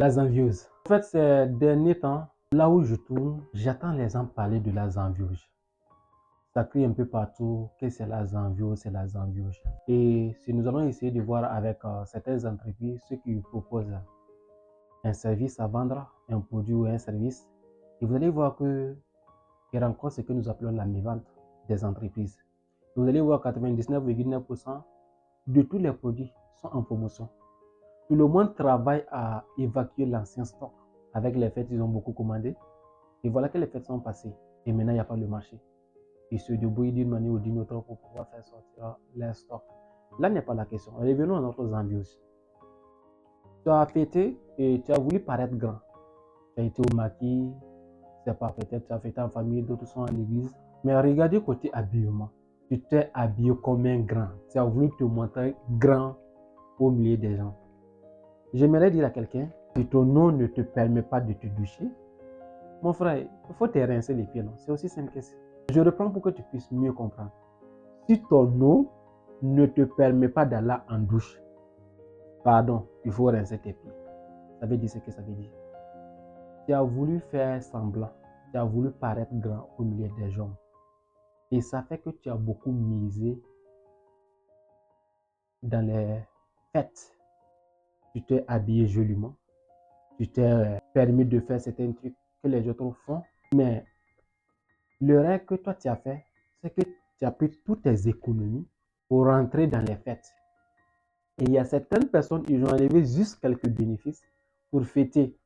Las envieuses. En fait, ces derniers temps, là où je tourne, j'entends les gens parler de las envieuses. Ça crie un peu partout que c'est las envieuses, c'est las envieuses. Et si nous allons essayer de voir avec certaines entreprises, ceux qui proposent un service à vendre, un produit ou un service, et vous allez voir qu'ils rencontrent ce que nous appelons la mévente des entreprises. Vous allez voir 99,9% de tous les produits sont en promotion. Tout le monde travaille à évacuer l'ancien stock. Avec les fêtes, ils ont beaucoup commandé. Et voilà que les fêtes sont passées. Et maintenant, il n'y a pas le marché. Ils se débrouillent d'une manière ou d'une autre pour pouvoir faire sortir leur stock. Là n'est pas la question. Revenons à notre envieuse. Tu as fêté et tu as voulu paraître grand. Tu as été au maquis, c'est pas peut-être tu as fêté en famille, d'autres sont à l'église. Mais regardez côté habillement. Tu t'es habillé comme un grand. Tu as voulu te montrer grand au milieu des gens. J'aimerais dire à quelqu'un, si ton nom ne te permet pas de te doucher, mon frère, il faut te rincer les pieds, non? C'est aussi simple que ça. Je reprends pour que tu puisses mieux comprendre. Si ton nom ne te permet pas d'aller en douche, pardon, il faut rincer tes pieds. Ça veut dire ce que ça veut dire. Tu as voulu faire semblant, tu as voulu paraître grand au milieu des gens. Et ça fait que tu as beaucoup misé dans les fêtes. Tu t'es habillé joliment, tu t'es permis de faire certains trucs que les autres font, mais le rêve que toi tu as fait, c'est que tu as pris toutes tes économies pour rentrer dans les fêtes. Et il y a certaines personnes, ils ont enlevé juste quelques bénéfices pour fêter.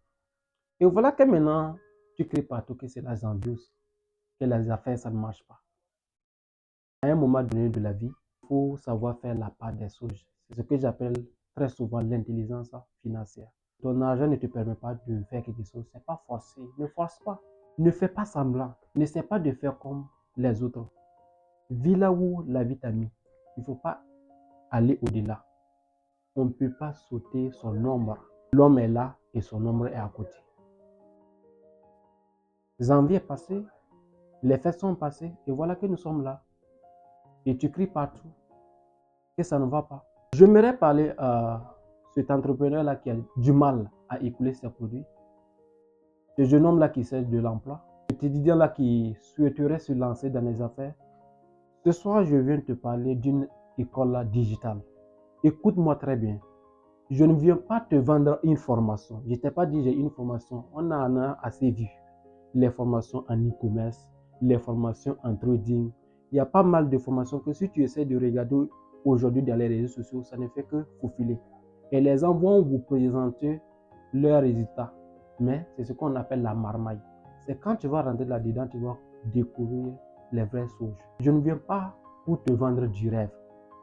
Et voilà que maintenant, tu cries partout que c'est la envieuse, que les affaires, ça ne marche pas. À un moment donné de la vie, il faut savoir faire la part des choses. C'est ce que j'appelle très souvent l'intelligence financière. Ton argent ne te permet pas de faire quelque chose, c'est pas forcé. Ne force pas. Ne fais pas semblant. N'essaie pas de faire comme les autres. Vis là où la vie t'a mis. Il ne faut pas aller au-delà. On ne peut pas sauter son ombre. L'homme est là et son ombre est à côté. Janvier est passé, les fêtes sont passées et voilà que nous sommes là. Et tu cries partout que ça ne va pas. J'aimerais parler à cet entrepreneur-là qui a du mal à écouler ses produits. Ce jeune homme-là qui cherche de l'emploi. Cet étudiant-là qui souhaiterait se lancer dans les affaires. Ce soir, je viens te parler d'une école digitale. Écoute-moi très bien. Je ne viens pas te vendre une formation. Je ne t'ai pas dit j'ai une formation. On en a assez vu. Les formations en e-commerce, les formations en trading. Il y a pas mal de formations que si tu essaies de regarder aujourd'hui dans les réseaux sociaux, ça ne fait que faufiler. Et les gens vont vous présenter leurs résultats. Mais c'est ce qu'on appelle la marmaille. C'est quand tu vas rentrer là-dedans, tu vas découvrir les vraies choses. Je ne viens pas pour te vendre du rêve.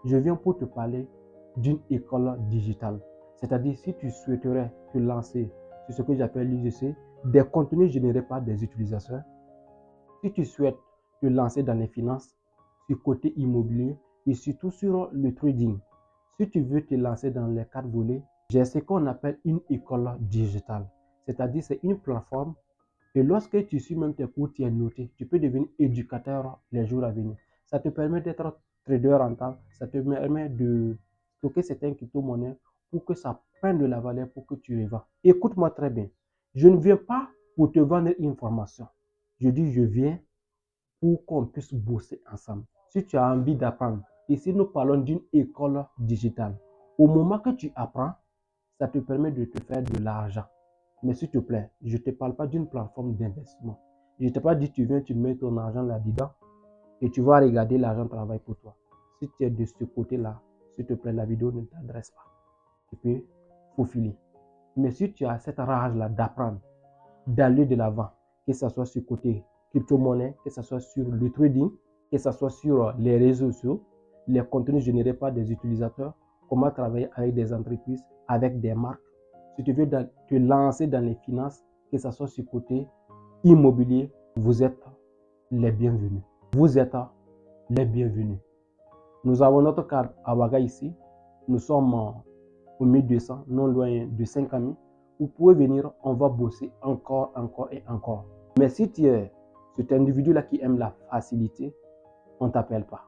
Je viens pour te parler d'une école digitale. C'est-à-dire, si tu souhaiterais te lancer sur ce que j'appelle l'UGC, des contenus générés par des utilisateurs. Si tu souhaites te lancer dans les finances, sur côté immobilier et surtout sur le trading. Si tu veux te lancer dans les 4 volets, j'ai ce qu'on appelle une école digitale. C'est-à-dire, c'est une plateforme et lorsque tu suis même tes cours, tu es noté. Tu peux devenir éducateur les jours à venir. Ça te permet d'être trader rentable. Ça te permet de stocker certaines crypto-monnaies pour que ça prenne de la valeur pour que tu les vends. Écoute-moi très bien. Je ne viens pas pour te vendre une formation. Je dis je viens pour qu'on puisse bosser ensemble. Si tu as envie d'apprendre, ici nous parlons d'une école digitale. Au moment que tu apprends, ça te permet de te faire de l'argent. Mais s'il te plaît, je ne te parle pas d'une plateforme d'investissement. Je ne t'ai pas dit tu viens, tu mets ton argent là-dedans et tu vas regarder l'argent travailler pour toi. Si tu es de ce côté-là, s'il te plaît, la vidéo ne t'adresse pas. Tu peux faufiler. Mais si tu as cette rage-là d'apprendre, d'aller de l'avant, que ce soit sur le côté crypto-monnaie, que ce soit sur le trading, que ce soit sur les réseaux sociaux, les contenus générés par des utilisateurs, comment travailler avec des entreprises, avec des marques. Si tu veux te lancer dans les finances, que ce soit sur le côté immobilier, vous êtes les bienvenus. Vous êtes les bienvenus. Nous avons notre cadre à Ouaga ici. Nous sommes au 1200, non loin de 5 amis. Vous pouvez venir, on va bosser encore et encore. Mais si tu es cet individu-là qui aime la facilité, on ne t'appelle pas.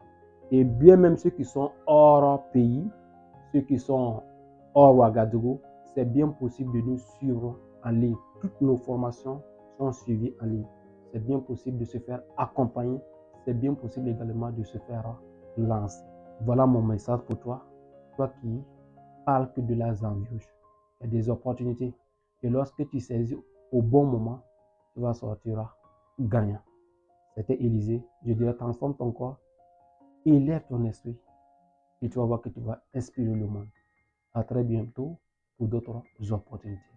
Et bien même ceux qui sont hors pays, ceux qui sont hors Ouagadougou, c'est bien possible de nous suivre en ligne. Toutes nos formations sont suivies en ligne. C'est bien possible de se faire accompagner. C'est bien possible également de se faire lancer. Voilà mon message pour toi. Toi qui parles que de la embûches. Il y a des opportunités. Et lorsque tu saisis au bon moment, tu vas sortir gagnant. C'était Élisée. Je dirais, transforme ton corps, élève ton esprit et tu vas voir que tu vas inspirer le monde. À très bientôt pour d'autres opportunités.